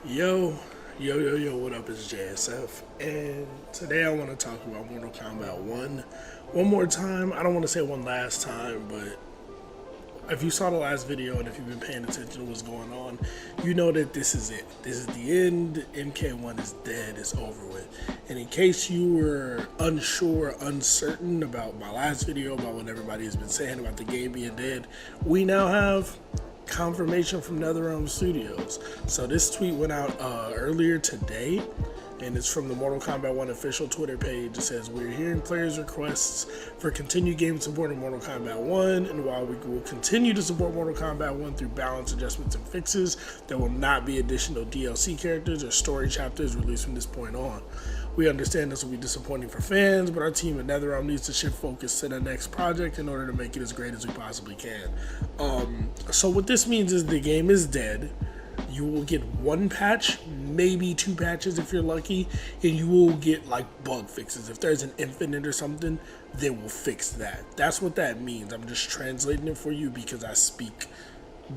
Yo, what up? It's JSF, and today I want to talk about Mortal Kombat 1 one more time. I don't want to say one last time, but if you saw the last video and if you've been paying attention to what's going on, you know that this is it. This is the end. MK1 is dead. It's over with. And in case you were unsure, uncertain about my last video, about what everybody has been saying about the game being dead, we now have confirmation from NetherRealm Studios. So this tweet went out earlier today, and it's from the Mortal Kombat 1 official Twitter page. It says, "We're hearing players' requests for continued game support in Mortal Kombat 1, and while we will continue to support Mortal Kombat 1 through balance adjustments and fixes, there will not be additional DLC characters or story chapters released from this point on. We understand this will be disappointing for fans, but our team at NetherRealm needs to shift focus to the next project in order to make it as great as we possibly can." So what this means is the game is dead. You will get one patch, maybe two patches if you're lucky, and you will get like bug fixes. If there's an infinite or something, they will fix that. That's what that means. I'm just translating it for you because I speak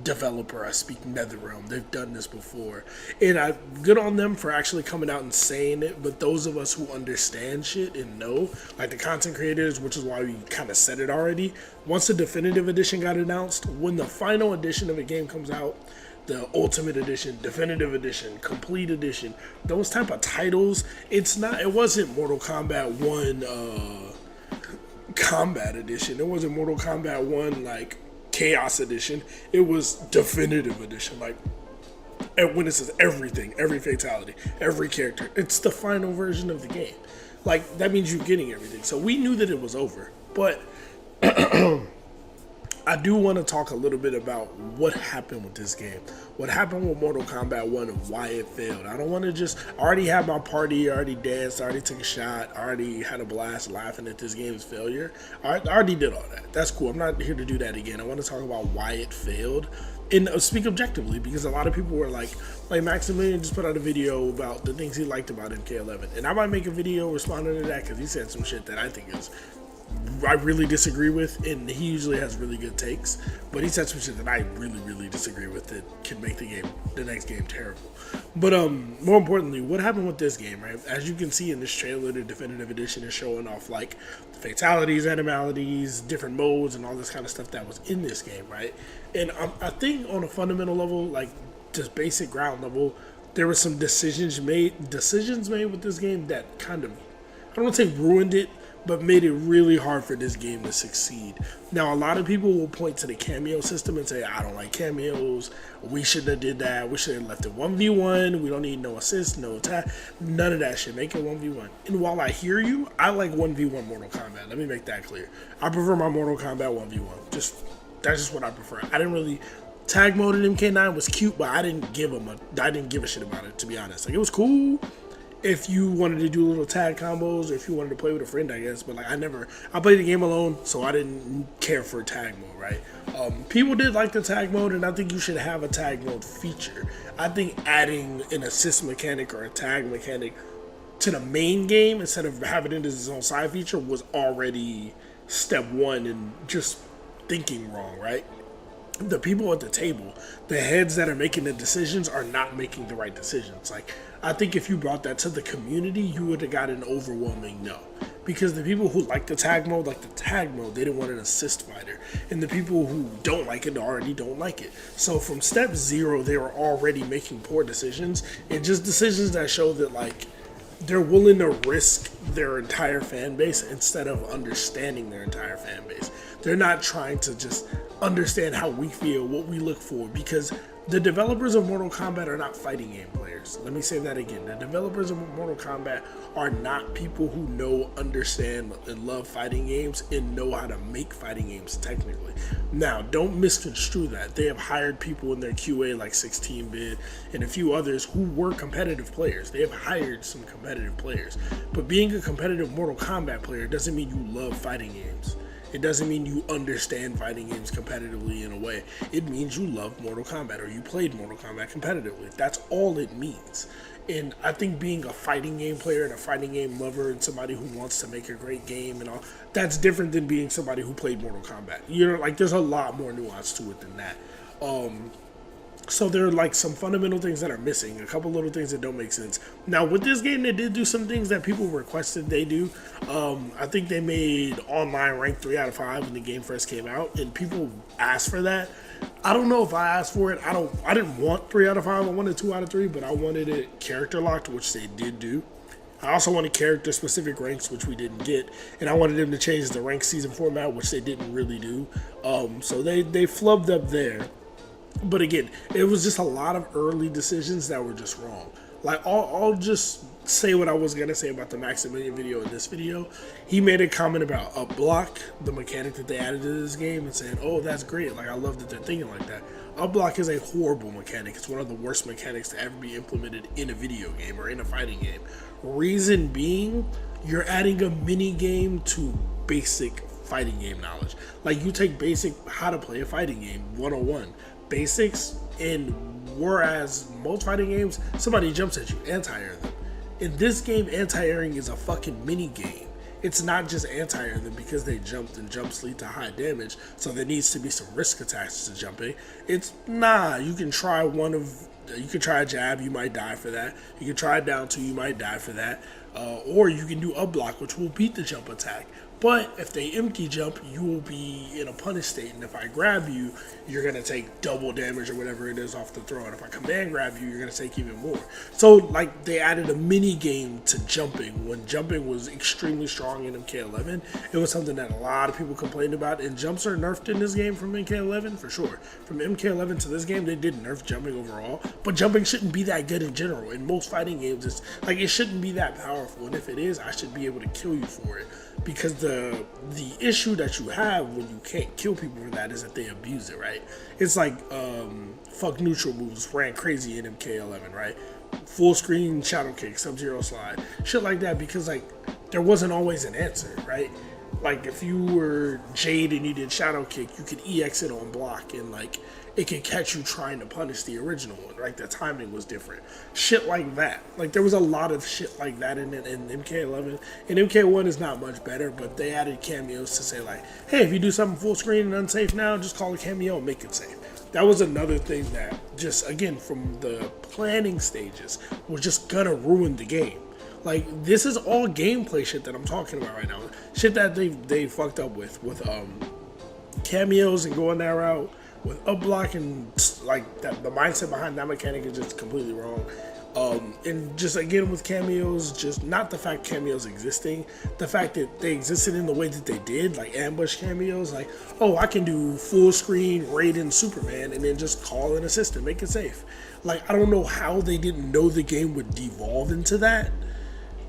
developer, I speak NetherRealm. They've done this before, and I good on them for actually coming out and saying it. But those of us who understand shit and know, like the content creators, which is why we kind of said it already, once the definitive edition got announced, when the final edition of a game comes out, the ultimate edition, definitive edition, complete edition, those type of titles, it wasn't Mortal Kombat 1 combat edition, it wasn't Mortal Kombat 1 like Chaos Edition, it was Definitive Edition. Like, when it says everything, every fatality, every character, it's the final version of the game. Like, that means you're getting everything. So we knew that it was over. But I do want to talk a little bit about what happened with this game. What happened with Mortal Kombat 1 and why it failed. I don't want to just, I already had my party, I already danced, I already took a shot, I already had a blast laughing at this game's failure. I already did all that. That's cool. I'm not here to do that again. I want to talk about why it failed and speak objectively, because a lot of people were like Maximilian just put out a video about the things he liked about MK11. And I might make a video responding to that because he said some shit that I really disagree with, and he usually has really good takes, but he said some shit that I really disagree with that can make the next game terrible. But more importantly, what happened with this game, right? As you can see in this trailer, the definitive edition is showing off like fatalities, animalities, different modes, and all this kind of stuff that was in this game, right? And I think on a fundamental level, like just basic ground level, there were some decisions made with this game that kind of, I don't want to say ruined it, but made it really hard for this game to succeed. Now, a lot of people will point to the cameo system and say, I don't like cameos, we shouldn't have did that, we should have left it 1v1, we don't need no assist, no attack, none of that shit, make it 1v1. And while I hear you, I like 1v1 Mortal Kombat, let me make that clear. I prefer my Mortal Kombat 1v1, that's just what I prefer. I didn't really, tag mode in MK9 was cute, but I didn't give a shit about it, to be honest. Like, it was cool if you wanted to do little tag combos, or if you wanted to play with a friend, I guess. But like, I played the game alone, so I didn't care for tag mode, right? People did like the tag mode, and I think you should have a tag mode feature. I think adding an assist mechanic or a tag mechanic to the main game instead of having it as its own side feature was already step one and just thinking wrong, right? The people at the table, the heads that are making the decisions, are not making the right decisions. Like, I think if you brought that to the community, you would have got an overwhelming no. Because the people who like the tag mode, they didn't want an assist fighter. And the people who don't like it already don't like it. So from step zero, they were already making poor decisions, and just decisions that show that, like, they're willing to risk their entire fan base instead of understanding their entire fan base. They're not trying to just understand how we feel, what we look for, because the developers of Mortal Kombat are not fighting game players. Let me say that again. The developers of Mortal Kombat are not people who know, understand, and love fighting games and know how to make fighting games technically. Now, don't misconstrue that. They have hired people in their QA like 16-bit and a few others who were competitive players. They have hired some competitive players. But being a competitive Mortal Kombat player doesn't mean you love fighting games. It doesn't mean you understand fighting games competitively in a way. It means you love Mortal Kombat, or you played Mortal Kombat competitively. That's all it means. And I think being a fighting game player and a fighting game lover and somebody who wants to make a great game and all, that's different than being somebody who played Mortal Kombat. You know, like, there's a lot more nuance to it than that. So there are like some fundamental things that are missing, a couple little things that don't make sense. Now with this game, they did do some things that people requested they do. I think they made online rank 3 out of 5 when the game first came out, and people asked for that. I don't know if I asked for it. I didn't want 3 out of 5. I wanted 2 out of 3, but I wanted it character locked, which they did do. I also wanted character specific ranks, which we didn't get, and I wanted them to change the rank season format, which they didn't really do. So they flubbed up there. But again, it was just a lot of early decisions that were just wrong. Like, I'll just say what I was going to say about the Maximilian video in this video. He made a comment about up block, the mechanic that they added to this game, and saying, oh, that's great. Like, I love that they're thinking like that. Up block is a horrible mechanic. It's one of the worst mechanics to ever be implemented in a video game or in a fighting game. Reason being, you're adding a mini game to basic fighting game knowledge. Like, you take basic how to play a fighting game 101. Basics, and whereas most fighting games, somebody jumps at you, anti-air them. In this game, anti-airing is a fucking mini game. It's not just anti-air them because they jumped and jumps lead to high damage, so there needs to be some risk attached to jumping. It's you can try you can try a jab, you might die for that. You can try down two, you might die for that. Or you can do up block, which will beat the jump attack. But if they empty jump, you will be in a punish state, and if I grab you, you're going to take double damage or whatever it is off the throw, and if I command grab you, you're going to take even more. So, like, they added a mini game to jumping, when jumping was extremely strong in MK11. It was something that a lot of people complained about, and jumps are nerfed in this game from MK11, for sure. From MK11 to this game, they did nerf jumping overall, but jumping shouldn't be that good in general. In most fighting games, it's like, it shouldn't be that powerful, and if it is, I should be able to kill you for it. Because the issue that you have when you can't kill people for that is that they abuse it, right? It's like fuck neutral moves ran crazy in MK11, right? Full screen shadow kick, sub-zero slide, shit like that, because like there wasn't always an answer, right? Like if you were Jade and you did shadow kick, you could EX it on block, and like it could catch you trying to punish the original one, right? The timing was different. Shit like that. Like there was a lot of shit like that in MK11. And MK1 is not much better, but they added cameos to say like, hey, if you do something full screen and unsafe now, just call a cameo and make it safe. That was another thing that just, again, from the planning stages, was just gonna ruin the game. Like, this is all gameplay shit that I'm talking about right now. Shit that they fucked up with cameos and going that route, with up block, and like that, the mindset behind that mechanic is just completely wrong. And just again with cameos, just not the fact cameos existing, the fact that they existed in the way that they did, like ambush cameos, like, oh, I can do full screen Raiden Superman and then just call an assistant, make it safe. Like, I don't know how they didn't know the game would devolve into that.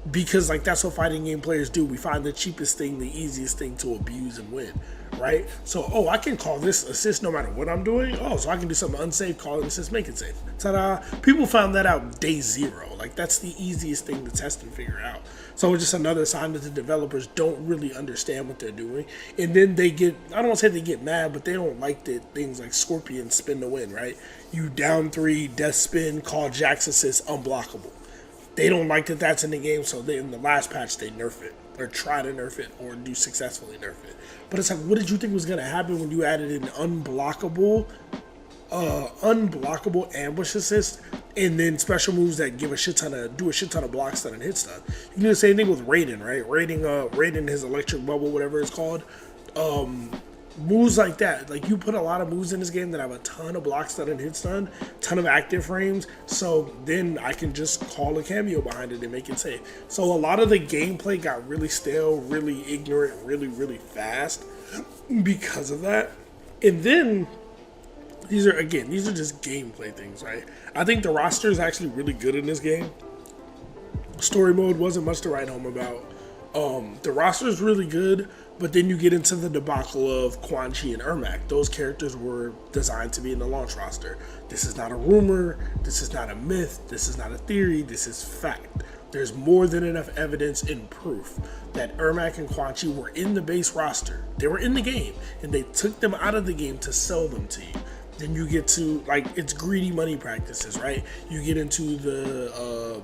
Because like that's what fighting game players do. We find the cheapest thing, the easiest thing to abuse and win, right? So, oh, I can call this assist no matter what I'm doing. Oh, so I can do something unsafe, call it assist, make it safe. Ta-da! People found that out day zero. Like that's the easiest thing to test and figure out. So it's just another sign that the developers don't really understand what they're doing. And then they get, I don't want to say they get mad, but they don't like that things like Scorpion spin to win, right? You down 3, death spin, call Jack's assist, unblockable. They don't like that that's in the game, so in the last patch they nerf it, or try to nerf it, or do successfully nerf it. But it's like, what did you think was going to happen when you added an unblockable ambush assist, and then special moves that give do a shit ton of block stun and hit stun? You can do the same thing with Raiden, right? Raiden, his electric bubble, whatever it's called. Moves like that, like you put a lot of moves in this game that have a ton of block stun and hit stun, ton of active frames, so then I can just call a cameo behind it and make it safe. So a lot of the gameplay got really stale, really ignorant, really fast because of that. And then these are just gameplay things, right? I think the roster is actually really good in this game. Story mode wasn't much to write home about. The roster is really good, but then you get into the debacle of Quan Chi and Ermac. Those characters were designed to be in the launch roster. This is not a rumor, this is not a myth, this is not a theory, this is fact. There's more than enough evidence and proof that Ermac and Quan Chi were in the base roster. They were in the game, and they took them out of the game to sell them to you. Then you get to, like, it's greedy money practices, right? You get into the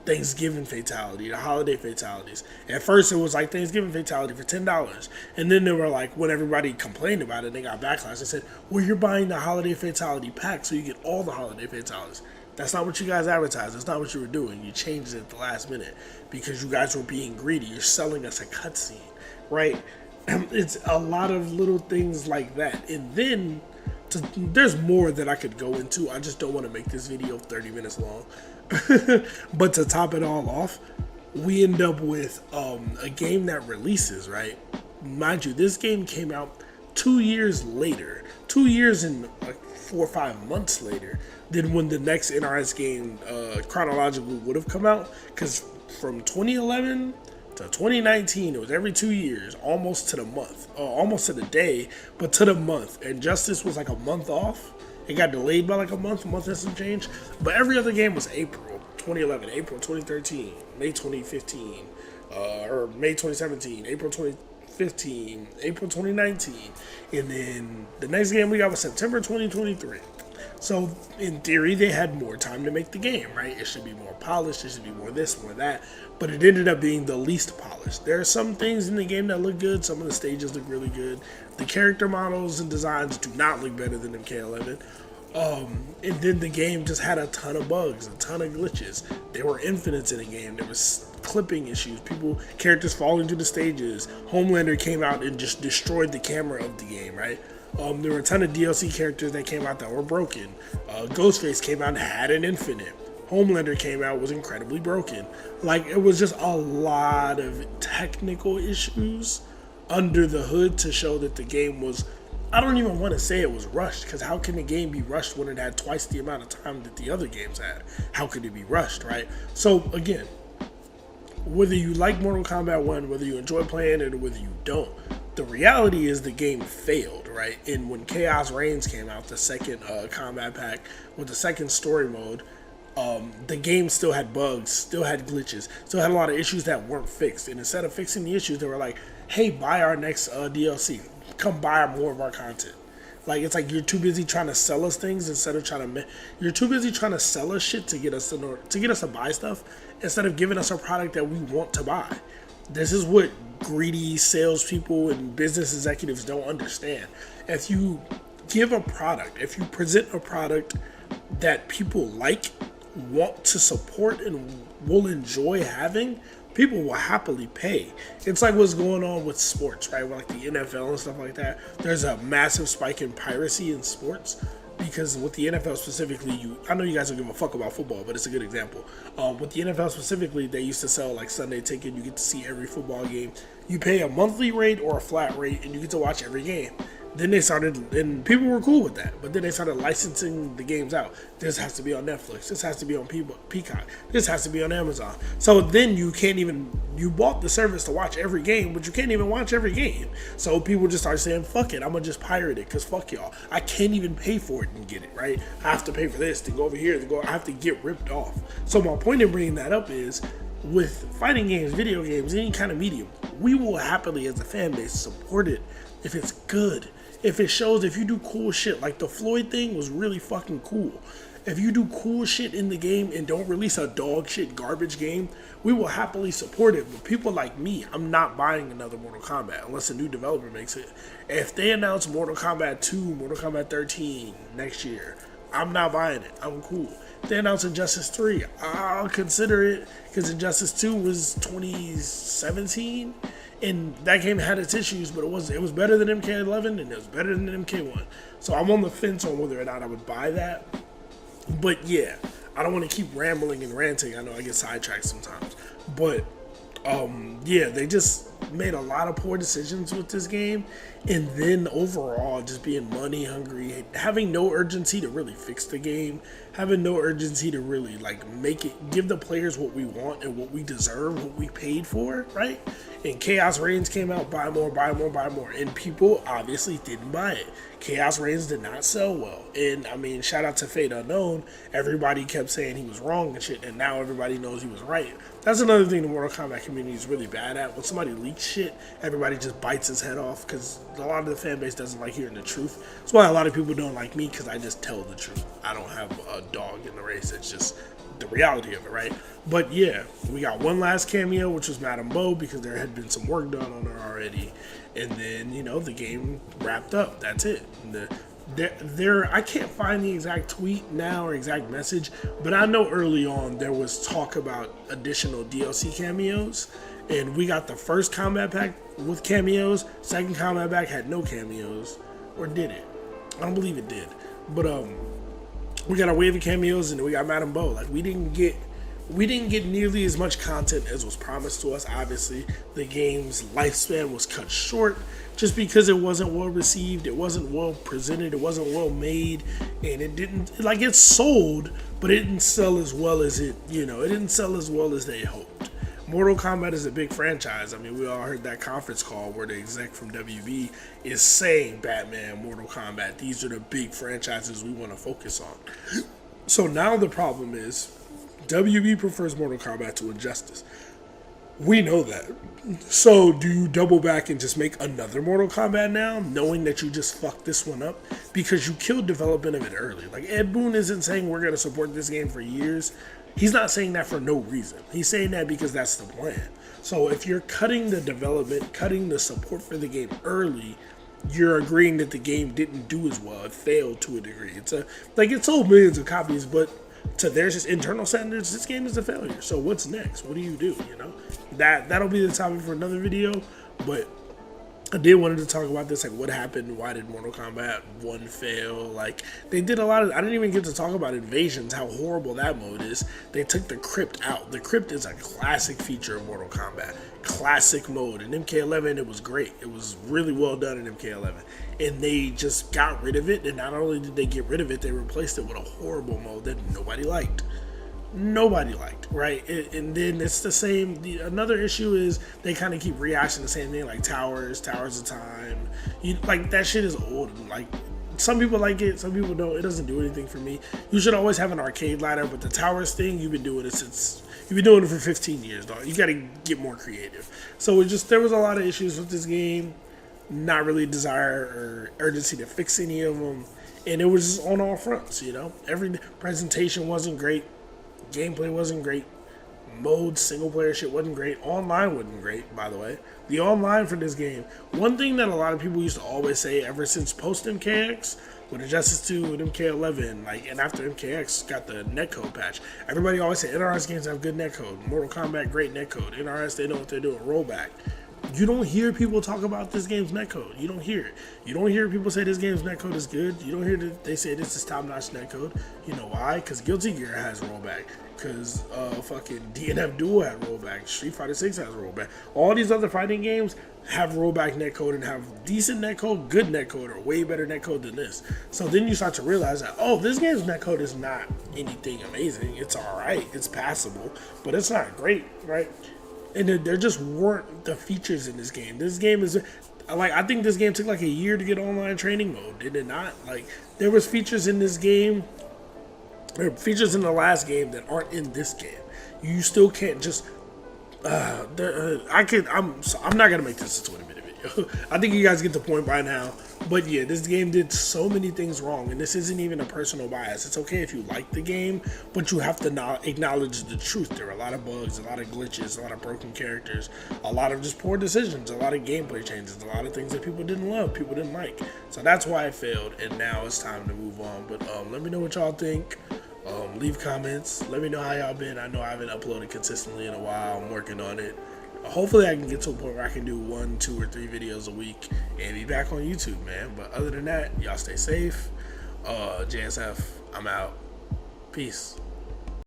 Thanksgiving fatality, the holiday fatalities. At first, it was like Thanksgiving fatality for $10, and then they were like, when everybody complained about it, they got backlash. They said, "Well, you're buying the holiday fatality pack, so you get all the holiday fatalities." That's not what you guys advertised. That's not what you were doing. You changed it at the last minute because you guys were being greedy. You're selling us a cutscene, right? It's a lot of little things like that, and then there's more that I could go into. I just don't want to make this video 30 minutes long. But to top it all off, we end up with a game that releases, right? Mind you, this game came out 2 years later. 2 years and like 4 or 5 months later than when the next NRS game chronologically would have come out. Because from 2011 to 2019, it was every 2 years, almost to the month, almost to the day, but to the month. And Justice was like a month off. It got delayed by like a month and some change. But every other game was April 2011, April 2013, May 2015, or May 2017, April 2015, April 2019. And then the next game we got was September 2023. So in theory, they had more time to make the game, right? It should be more polished. It should be more this, more that. But it ended up being the least polished. There are some things in the game that look good. Some of the stages look really good. The character models and designs do not look better than MK11. And then the game just had a ton of bugs, a ton of glitches. There were infinites in the game. There was clipping issues. Characters falling through the stages. Homelander came out and just destroyed the camera of the game, right? There were a ton of DLC characters that came out that were broken. Ghostface came out and had an infinite. Homelander came out, was incredibly broken. Like, it was just a lot of technical issues under the hood to show that the game was, I don't even want to say it was rushed, because how can the game be rushed when it had twice the amount of time that the other games had? How could it be rushed, right? So, again, whether you like Mortal Kombat 1, whether you enjoy playing it, or whether you don't, the reality is the game failed, right? And when Chaos Reigns came out, the second combat pack with the second story mode, the game still had bugs, still had glitches, still had a lot of issues that weren't fixed. And instead of fixing the issues, they were like, "Hey, buy our next DLC. Come buy more of our content." Like, it's like you're too busy trying to sell us things instead of you're too busy trying to sell us shit to get us to buy stuff instead of giving us a product that we want to buy. This is what greedy salespeople and business executives don't understand. If you give a product, if you present a product that people like, want to support, and will enjoy having, people will happily pay. It's like what's going on with sports, right? With like the NFL and stuff like that. There's a massive spike in piracy in sports. Because with the NFL specifically, I know you guys don't give a fuck about football, but it's a good example. With the NFL specifically, they used to sell like Sunday ticket. You get to see every football game. You pay a monthly rate or a flat rate, and you get to watch every game. Then they started, and people were cool with that, but then they started licensing the games out. This has to be on Netflix. This has to be on Peacock. This has to be on Amazon. So then you bought the service to watch every game, but you can't even watch every game. So people just started saying, fuck it, I'm going to just pirate it, because fuck y'all. I can't even pay for it and get it, right? I have to pay for this to go over here, I have to get ripped off. So my point in bringing that up is, with fighting games, video games, any kind of medium, we will happily, as a fan base, support it if it's good. If it shows, if you do cool shit, like the Floyd thing was really fucking cool. If you do cool shit in the game and don't release a dog shit garbage game, we will happily support it. But people like me, I'm not buying another Mortal Kombat unless a new developer makes it. If they announce Mortal Kombat 2, Mortal Kombat 13 next year, I'm not buying it. I'm cool. If they announce Injustice 3, I'll consider it, because Injustice 2 was 2017. And that game had its issues, but it was better than MK11 and it was better than MK1. So I'm on the fence on whether or not I would buy that. But yeah, I don't want to keep rambling and ranting. I know I get sidetracked sometimes. But yeah, they just made a lot of poor decisions with this game. And then overall, just being money hungry, having no urgency to really fix the game, having no urgency to really like give the players what we want and what we deserve, what we paid for, right? And Chaos Reigns came out, buy more, buy more, buy more. And people obviously didn't buy it. Chaos Reigns did not sell well. And I mean, shout out to Fate Unknown. Everybody kept saying he was wrong and shit, and now everybody knows he was right. That's another thing the Mortal Kombat community is really bad at. When somebody leaks shit, everybody just bites his head off, because a lot of the fan base doesn't like hearing the truth. That's why a lot of people don't like me, because I just tell the truth. I don't have a dog in the race. It's just the reality of it, right? But yeah, we got one last cameo, which was Madame Bo, because there had been some work done on her already, and then the game wrapped up. That's it. I can't find the exact tweet now or exact message, but I know early on there was talk about additional DLC cameos, and we got the first combat pack with cameos. Second combat pack had no cameos, or did it? I don't believe it did. But we got a wave of cameos, and we got Madame Bo. Like we didn't get nearly as much content as was promised to us. Obviously, the game's lifespan was cut short just because it wasn't well received, it wasn't well presented, it wasn't well made, and it sold, but it didn't sell as well as it didn't sell as well as they hoped. Mortal Kombat is a big franchise. I mean, we all heard that conference call where the exec from WB is saying Batman, Mortal Kombat, these are the big franchises we want to focus on. So now the problem is WB prefers Mortal Kombat to Injustice. We know that. So do you double back and just make another Mortal Kombat now, knowing that you just fucked this one up? Because you killed development of it early. Like, Ed Boon isn't saying we're going to support this game for years. He's not saying that for no reason. He's saying that because that's the plan. So if you're cutting the development, cutting the support for the game early, you're agreeing that the game didn't do as well. It failed to a degree. It sold millions of copies, but to their just internal standards, this game is a failure. So what's next? What do you do? That'll be the topic for another video. But I did wanted to talk about this, like what happened, why did Mortal Kombat 1 fail? Like they did a lot of, I didn't even get to talk about invasions, how horrible that mode is. They took the crypt out. The crypt is a classic feature of Mortal Kombat. Classic mode. In MK11 it was great. It was really well done in MK11. And they just got rid of it, and not only did they get rid of it, they replaced it with a horrible mode that nobody liked. Right? And then it's the same. Another issue is they kind of keep rehashing the same thing, like Towers of Time. That shit is old. Like, some people like it, some people don't. It doesn't do anything for me. You should always have an arcade ladder, but the Towers thing, you've been doing it for 15 years, dog. You got to get more creative. So there was a lot of issues with this game. Not really desire or urgency to fix any of them, and it was just on all fronts. Every presentation wasn't great. Gameplay wasn't great. Mode, single player shit wasn't great. Online wasn't great, by the way. The online for this game, one thing that a lot of people used to always say ever since post MKX, with Injustice 2 and MK11, and after MKX got the netcode patch, everybody always said NRS games have good netcode. Mortal Kombat, great netcode. NRS, they know what they're doing. Rollback. You don't hear people talk about this game's netcode. You don't hear it. You don't hear people say this game's netcode is good. You don't hear that they say this is top-notch netcode. You know why? Because Guilty Gear has rollback. Because fucking DNF Duel had rollback. Street Fighter 6 has rollback. All these other fighting games have rollback netcode and have decent netcode, good netcode, or way better netcode than this. So then you start to realize that, this game's netcode is not anything amazing. It's alright. It's passable. But it's not great, right? And there just weren't the features in this game. This game is, I think this game took like a year to get online training mode, did it not? There was features in this game, or features in the last game that aren't in this game. You still can't just, I'm not going to make this a 20-minute video. I think you guys get the point by now. But yeah, this game did so many things wrong, and this isn't even a personal bias. It's okay if you like the game, but you have to acknowledge the truth. There are a lot of bugs, a lot of glitches, a lot of broken characters, a lot of just poor decisions, a lot of gameplay changes, a lot of things that people didn't love, people didn't like. So that's why it failed, and now it's time to move on. But let me know what y'all think. Leave comments. Let me know how y'all been. I know I haven't uploaded consistently in a while. I'm working on it. Hopefully I can get to a point where I can do 1, 2, or 3 videos a week and be back on YouTube, man. But other than that, y'all stay safe. JSF, I'm out. Peace.